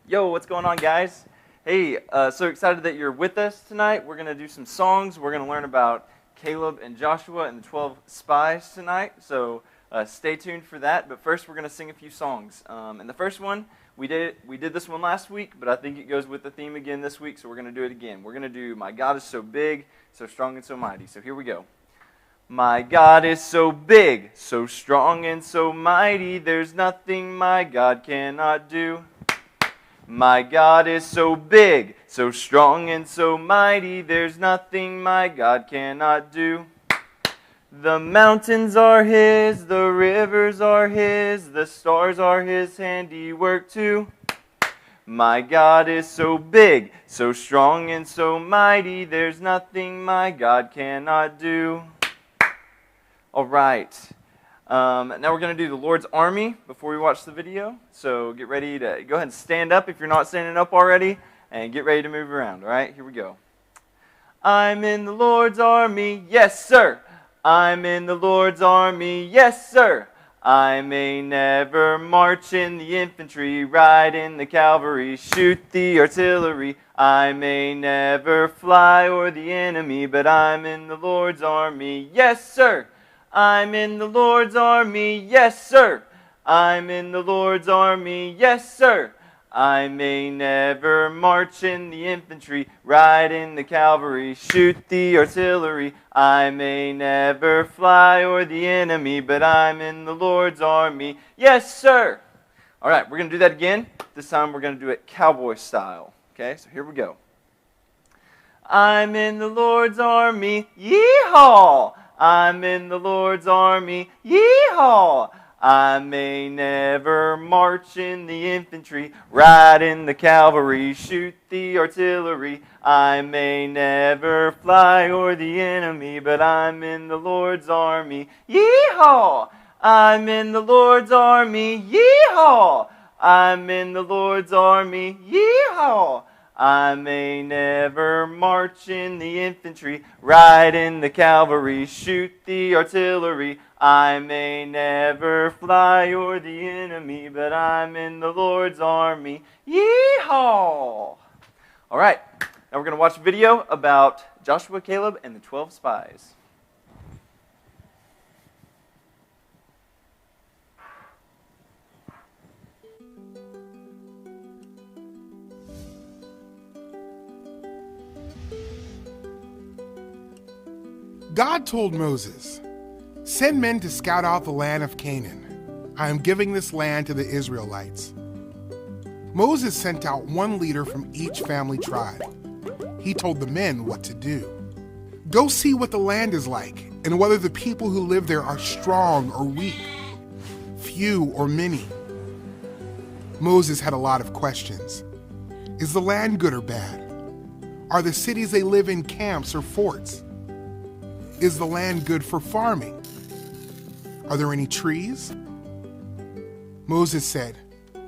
Yo, what's going on, guys? Hey, so excited that you're with us tonight. We're going to do some songs. We're going to learn about Caleb and Joshua and the 12 spies tonight. So stay tuned for that. But first, we're going to sing a few songs. And the first one, we did this one last week, but I think it goes with the theme again this week, so we're going to do it again. We're going to do My God is So Big, So Strong and So Mighty. So here we go. My God is so big, so strong and so mighty, there's nothing my God cannot do. My God is so big, so strong and so mighty, there's nothing my God cannot do. The mountains are His, the rivers are His, the stars are His handiwork too. My God is so big, so strong and so mighty, there's nothing my God cannot do. All right. Now we're going to do the Lord's Army before we watch the video. So get ready to go ahead and stand up if you're not standing up already, and get ready to move around. All right, here we go. I'm in the Lord's army, yes sir. I'm in the Lord's army, yes sir. I may never march in the infantry, ride in the cavalry, shoot the artillery. I may never fly o'er the enemy, but I'm in the Lord's army, yes sir. I'm in the Lord's army, yes sir. I'm in the Lord's army, yes sir. I may never march in the infantry, ride in the cavalry, shoot the artillery. I may never fly o'er the enemy, but I'm in the Lord's army, yes sir. All right, we're going to do that again. This time we're going to do it cowboy style. Okay, so here we go. I'm in the Lord's army, yee-haw! I'm in the Lord's army, yee-haw! I may never march in the infantry, ride in the cavalry, shoot the artillery. I may never fly o'er the enemy, but I'm in the Lord's army, yee-haw! I'm in the Lord's army, yee-haw! I'm in the Lord's army, yee-haw! I may never march in the infantry, ride in the cavalry, shoot the artillery. I may never fly o'er the enemy, but I'm in the Lord's army. Yee-haw! All right, now we're going to watch a video about Joshua, Caleb, and the 12 spies. God told Moses, "Send men to scout out the land of Canaan. I am giving this land to the Israelites." Moses sent out one leader from each family tribe. He told the men what to do. Go see what the land is like and whether the people who live there are strong or weak, few or many. Moses had a lot of questions. Is the land good or bad? Are the cities they live in camps or forts? Is the land good for farming? Are there any trees? Moses said,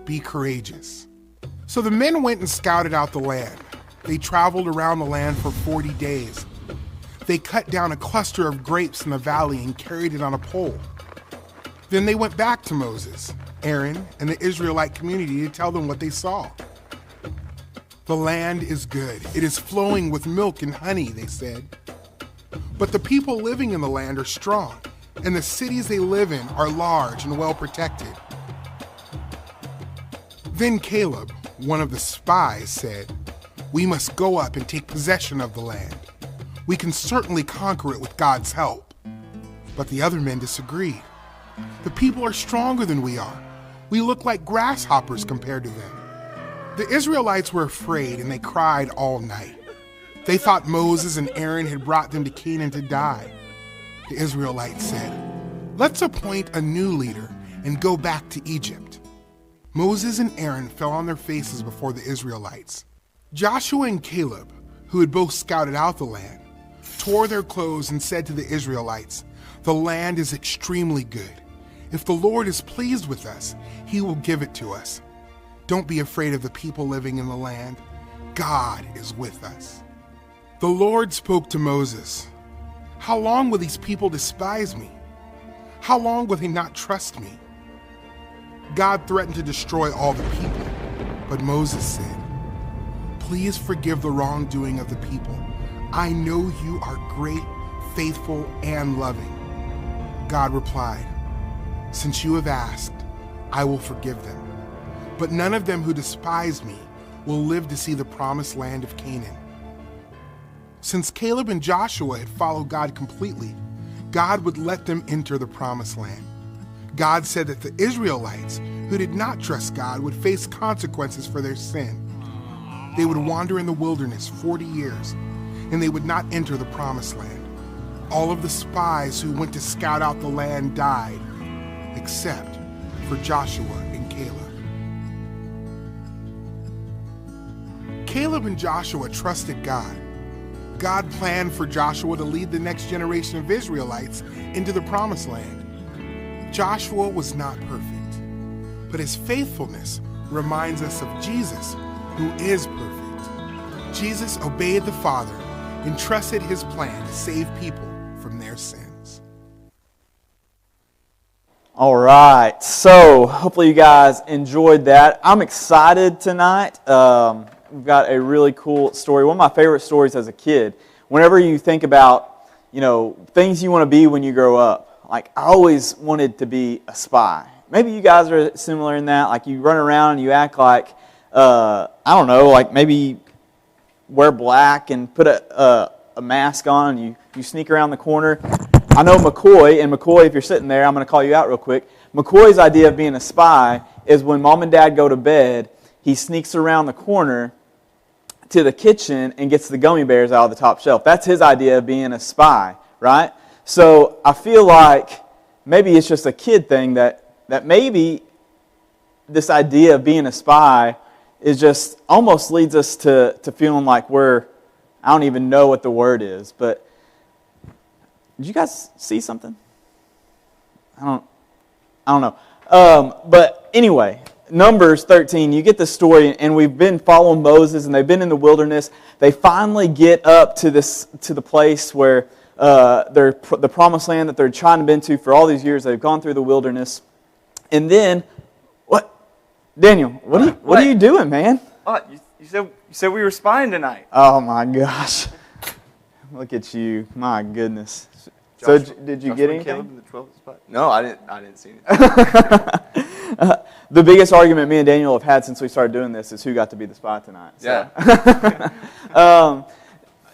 "Be courageous." So the men went and scouted out the land. They traveled around the land for 40 days. They cut down a cluster of grapes in the valley and carried it on a pole. Then they went back to Moses, Aaron, and the Israelite community to tell them what they saw. "The land is good. It is flowing with milk and honey," they said. "But the people living in the land are strong, and the cities they live in are large and well protected." Then Caleb, one of the spies, said, "We must go up and take possession of the land. We can certainly conquer it with God's help." But the other men disagreed. "The people are stronger than we are. We look like grasshoppers compared to them." The Israelites were afraid and they cried all night. They thought Moses and Aaron had brought them to Canaan to die. The Israelites said, "Let's appoint a new leader and go back to Egypt." Moses and Aaron fell on their faces before the Israelites. Joshua and Caleb, who had both scouted out the land, tore their clothes and said to the Israelites, "The land is extremely good. If the Lord is pleased with us, He will give it to us. Don't be afraid of the people living in the land. God is with us." The Lord spoke to Moses, "How long will these people despise me? How long will they not trust me?" God threatened to destroy all the people, But Moses said, "Please forgive the wrongdoing of the people. I know you are great, faithful, and loving." God replied, "Since you have asked, I will forgive them. But none of them who despise me will live to see the promised land of Canaan." Since Caleb and Joshua had followed God completely, God would let them enter the promised land. God said that the Israelites who did not trust God would face consequences for their sin. They would wander in the wilderness 40 years, and they would not enter the promised land. All of the spies who went to scout out the land died, except for Joshua and Caleb. Caleb and Joshua trusted God. God planned for Joshua to lead the next generation of Israelites into the promised land. Joshua was not perfect, but his faithfulness reminds us of Jesus, who is perfect. Jesus obeyed the Father and trusted his plan to save people from their sins. All right, so hopefully you guys enjoyed that. I'm excited tonight. We've got a really cool story. One of my favorite stories as a kid. Whenever you think about, things you want to be when you grow up. Like, I always wanted to be a spy. Maybe you guys are similar in that. Like, you run around and you act like, maybe wear black and put a mask on and you sneak around the corner. I know McCoy, if you're sitting there, I'm going to call you out real quick. McCoy's idea of being a spy is when mom and dad go to bed, he sneaks around the corner to the kitchen and gets the gummy bears out of the top shelf. That's his idea of being a spy, right? So I feel like maybe it's just a kid thing that maybe this idea of being a spy is just almost leads us to feeling like I don't even know what the word is, but did you guys see something? I don't know. But anyway, Numbers 13, you get the story, and we've been following Moses, and they've been in the wilderness. They finally get up to the place where the promised land that they're trying to been to for all these years. They've gone through the wilderness, and then what? Daniel, what are you doing, man? Oh, you said we were spying tonight. Oh my gosh! Look at you, my goodness. So did you get anything? Caleb in the 12th spot? No, I didn't see anything. The biggest argument me and Daniel have had since we started doing this is who got to be the spy tonight. So. Yeah.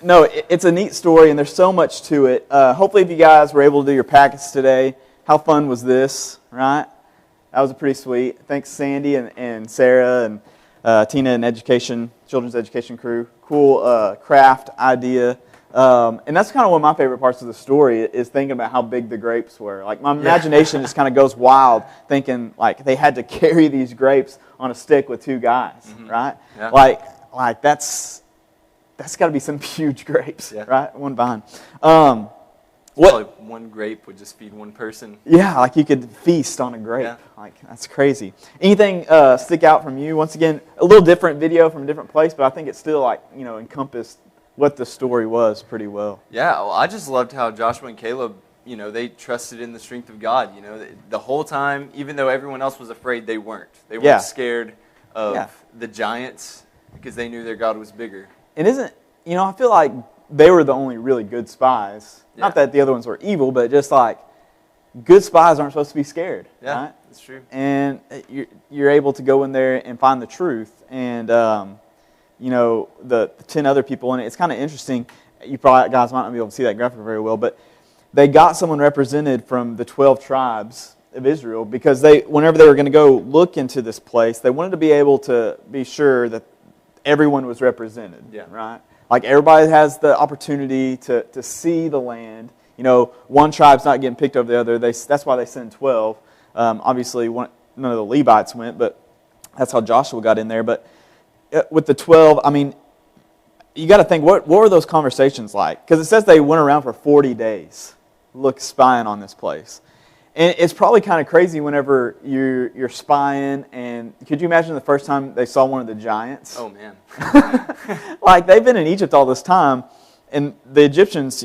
No, it's a neat story, and there's so much to it. Hopefully, if you guys were able to do your packets today, how fun was this, right? That was pretty sweet. Thanks, Sandy and Sarah and Tina and children's education crew. Cool craft idea. And that's kind of one of my favorite parts of the story is thinking about how big the grapes were. Like, my imagination just kind of goes wild thinking, like, they had to carry these grapes on a stick with two guys, right? Yeah. Like that's got to be some huge grapes, right? One behind. Probably one grape would just feed one person. Yeah, like you could feast on a grape. Yeah. Like, that's crazy. Anything stick out from you? Once again, a little different video from a different place, but I think it still encompassed what the story was pretty well. Yeah, well, I just loved how Joshua and Caleb, they trusted in the strength of God. The whole time, even though everyone else was afraid, they weren't. They weren't scared of the giants because they knew their God was bigger. And I feel like they were the only really good spies. Yeah. Not that the other ones were evil, but just like good spies aren't supposed to be scared. Yeah, right? That's true. And you're able to go in there and find the truth. And, the 10 other people in it, it's kind of interesting. You probably guys might not be able to see that graphic very well, but they got someone represented from the 12 tribes of Israel because whenever they were going to go look into this place, they wanted to be able to be sure that everyone was represented, right? Like, everybody has the opportunity to see the land. One tribe's not getting picked over the other. That's why they send 12. Obviously, none of the Levites went, but that's how Joshua got in there. But with the 12, you got to think, what were those conversations like? Because it says they went around for 40 days, spying on this place. And it's probably kind of crazy whenever you're spying, and could you imagine the first time they saw one of the giants? Oh, man. Like, they've been in Egypt all this time, and the Egyptians,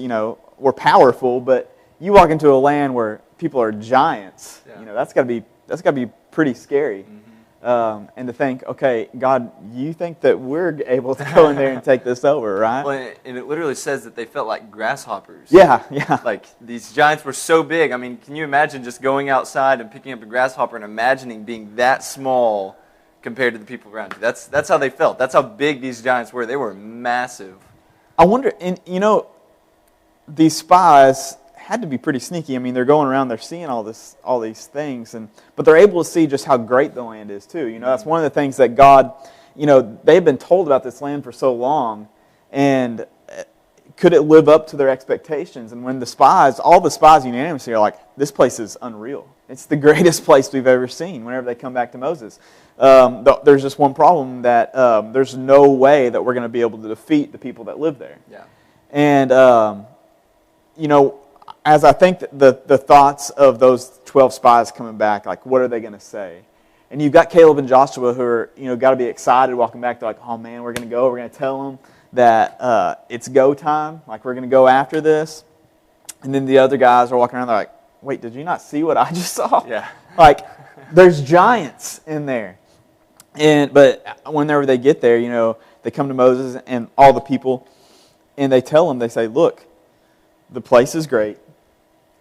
were powerful, but you walk into a land where people are giants, that's got to be pretty scary. And to think, okay, God, you think that we're able to go in there and take this over, right? Well, and it literally says that they felt like grasshoppers. Yeah, yeah. Like, these giants were so big. I mean, can you imagine just going outside and picking up a grasshopper and imagining being that small compared to the people around you? That's how they felt. That's how big these giants were. They were massive. I wonder, and these spies had to be pretty sneaky. I mean, they're going around, they're seeing all these things, but they're able to see just how great the land is too. That's one of the things that God, they've been told about this land for so long, and could it live up to their expectations? And when all the spies unanimously are like, this place is unreal. It's the greatest place we've ever seen whenever they come back to Moses. There's just one problem, that there's no way that we're going to be able to defeat the people that live there. Yeah. And, as I think that the thoughts of those 12 spies coming back, like, what are they going to say? And you've got Caleb and Joshua who are, got to be excited walking back. They're like, oh man, we're going to go. We're going to tell them that it's go time. Like, we're going to go after this. And then the other guys are walking around. They're like, wait, did you not see what I just saw? Yeah. Like, there's giants in there. But whenever they get there, they come to Moses and all the people, and they tell them, they say, look, the place is great.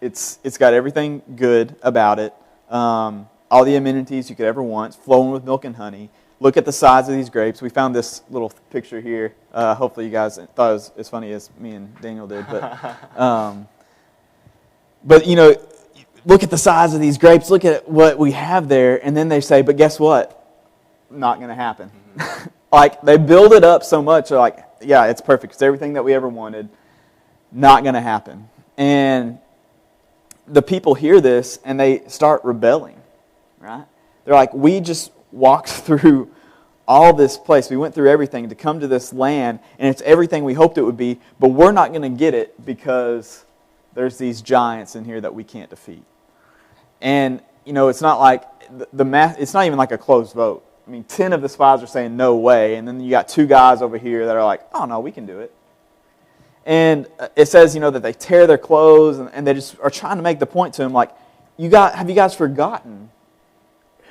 It's got everything good about it. All the amenities you could ever want. It's flowing with milk and honey. Look at the size of these grapes. We found this little picture here. Hopefully you guys thought it was as funny as me and Daniel did. But look at the size of these grapes. Look at what we have there. And then they say, but guess what? Not going to happen. Mm-hmm. Like, they build it up so much. They're like, yeah, it's perfect. It's everything that we ever wanted. Not going to happen. And the people hear this and they start rebelling, right? They're like, we just walked through all this place. We went through everything to come to this land, and it's everything we hoped it would be, but we're not going to get it because there's these giants in here that we can't defeat. And, it's not like the math, it's not even like a closed vote. I mean, 10 of the spies are saying no way, and then you got 2 guys over here that are like, oh no, we can do it. And it says, that they tear their clothes, and they just are trying to make the point to him, like, have you guys forgotten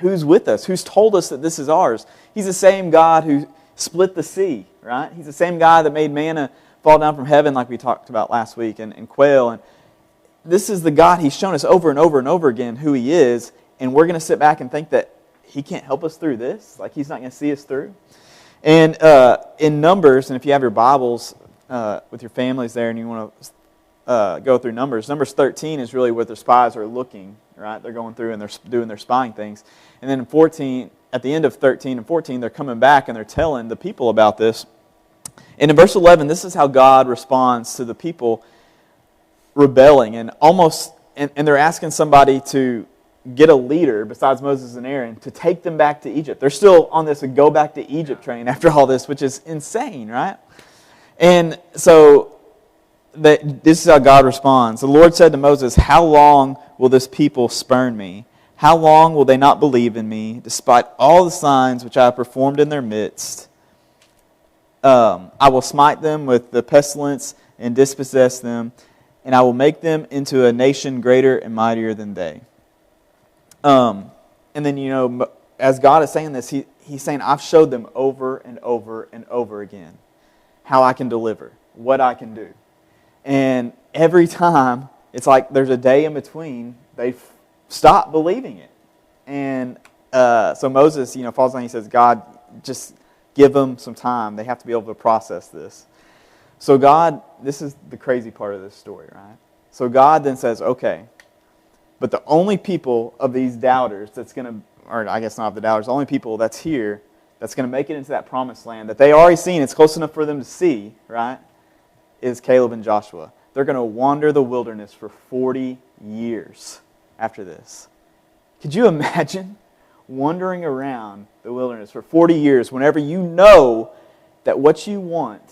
who's with us? Who's told us that this is ours? He's the same God who split the sea, right? He's the same guy that made manna fall down from heaven, like we talked about last week, and quail. And this is the God. He's shown us over and over and over again who He is, and we're going to sit back and think that He can't help us through this? Like, He's not going to see us through? And in Numbers, and if you have your Bibles with your families there and you want to go through Numbers 13 is really where the spies are looking, right? They're going through and they're doing their spying things. And then in 14, at the end of 13 and 14, they're coming back and they're telling the people about this. And in verse 11, this is how God responds to the people rebelling and they're asking somebody to get a leader besides Moses and Aaron to take them back to Egypt. They're still on this go back to Egypt train after all this, which is insane, right? And so this is how God responds. The Lord said to Moses, how long will this people spurn me? How long will they not believe in me, despite all the signs which I have performed in their midst? I will smite them with the pestilence and dispossess them, and I will make them into a nation greater and mightier than they. And then, as God is saying this, He's saying, I've showed them over and over and over again how I can deliver, what I can do. And every time, it's like there's a day in between, they stop believing it. And so Moses, falls down, he says, God, just give them some time. They have to be able to process this. So God, this is the crazy part of this story, right? So God then says, okay, but the only people of these doubters that's going to, or I guess not the doubters, the only people that's here that's going to make it into that promised land that they already seen, it's close enough for them to see, right, is Caleb and Joshua. They're going to wander the wilderness for 40 years after this. Could you imagine wandering around the wilderness for 40 years whenever you know that what you want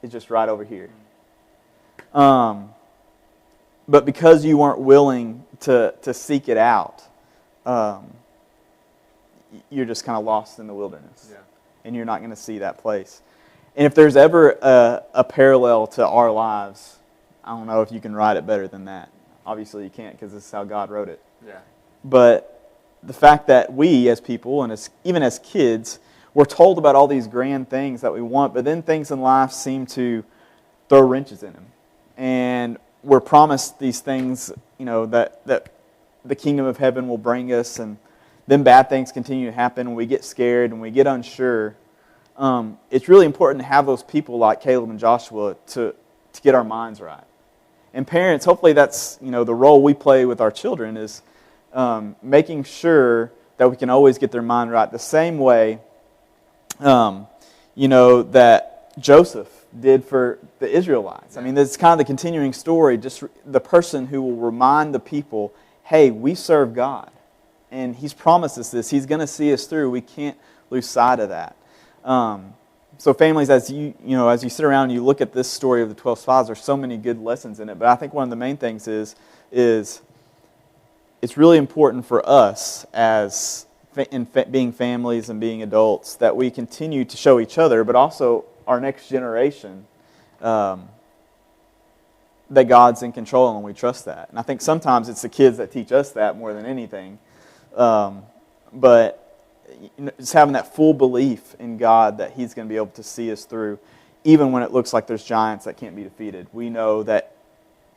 is just right over here? But because you weren't willing to seek it out, you're just kind of lost in the wilderness. Yeah. And you're not going to see that place. And if there's ever a parallel to our lives, I don't know if you can write it better than that. Obviously you can't, because this is how God wrote it. Yeah. But the fact that we as people, and even as kids, we're told about all these grand things that we want, but then things in life seem to throw wrenches in them. And we're promised these things, that the kingdom of heaven will bring us, and then bad things continue to happen, and we get scared, and we get unsure. It's really important to have those people like Caleb and Joshua to get our minds right. And parents, hopefully that's the role we play with our children is making sure that we can always get their mind right. The same way, that Joseph did for the Israelites. I mean, this is kind of the continuing story, just the person who will remind the people, hey, we serve God. And He's promised us this. He's going to see us through. We can't lose sight of that. So families, as you sit around and you look at this story of the 12 spies, there's so many good lessons in it. But I think one of the main things is it's really important for us as being families and being adults that we continue to show each other, but also our next generation, that God's in control and we trust that. And I think sometimes it's the kids that teach us that more than anything. But just having that full belief in God that He's going to be able to see us through, even when it looks like there's giants that can't be defeated. We know that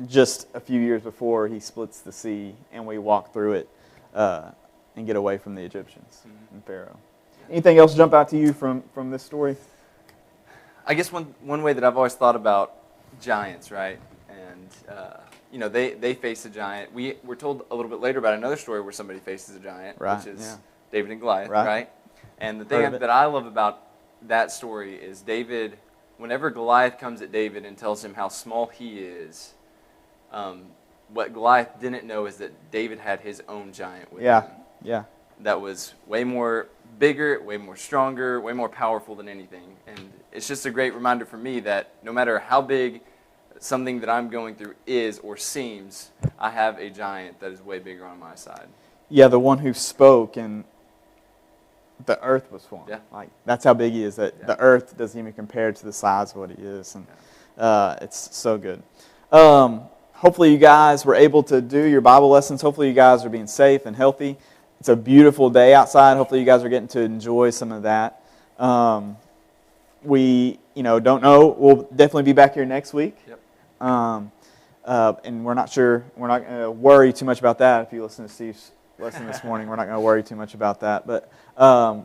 just a few years before He splits the sea and we walk through it and get away from the Egyptians and Pharaoh. Anything else jump out to you from this story? I guess one way that I've always thought about giants, right? And they face a giant. We're told a little bit later about another story where somebody faces a giant, right, which is David and Goliath, right? And the Heard thing of that I love about that story is David, whenever Goliath comes at David and tells him how small he is, what Goliath didn't know is that David had his own giant with him. Yeah. That was way more bigger, way more stronger, way more powerful than anything. And it's just a great reminder for me that no matter how big something that I'm going through is or seems, I have a giant that is way bigger on my side. Yeah, the one who spoke and the earth was formed. Yeah. Like that's how big He is. That the earth doesn't even compare to the size of what He is, and it's so good. Hopefully, you guys were able to do your Bible lessons. Hopefully, you guys are being safe and healthy. It's a beautiful day outside. Hopefully, you guys are getting to enjoy some of that. We, don't know. We'll definitely be back here next week. Yep. And we're not sure. We're not going to worry too much about that. If you listen to Steve's lesson this morning, we're not going to worry too much about that. But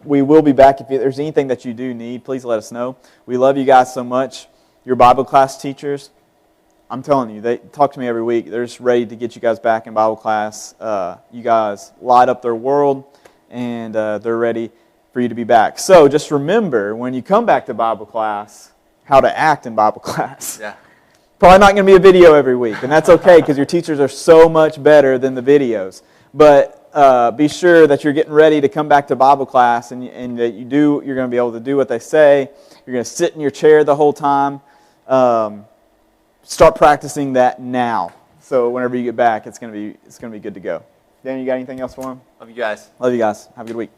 we will be back. If there's anything that you do need, please let us know. We love you guys so much. Your Bible class teachers, I'm telling you, they talk to me every week. They're just ready to get you guys back in Bible class. You guys light up their world, and they're ready for you to be back. So just remember, when you come back to Bible class, how to act in Bible class. Yeah. Probably not going to be a video every week, and that's okay because your teachers are so much better than the videos. But be sure that you're getting ready to come back to Bible class, and that you're going to be able to do what they say. You're going to sit in your chair the whole time. Start practicing that now. So whenever you get back, it's going to be good to go. Dan, you got anything else for them? Love you guys. Love you guys. Have a good week.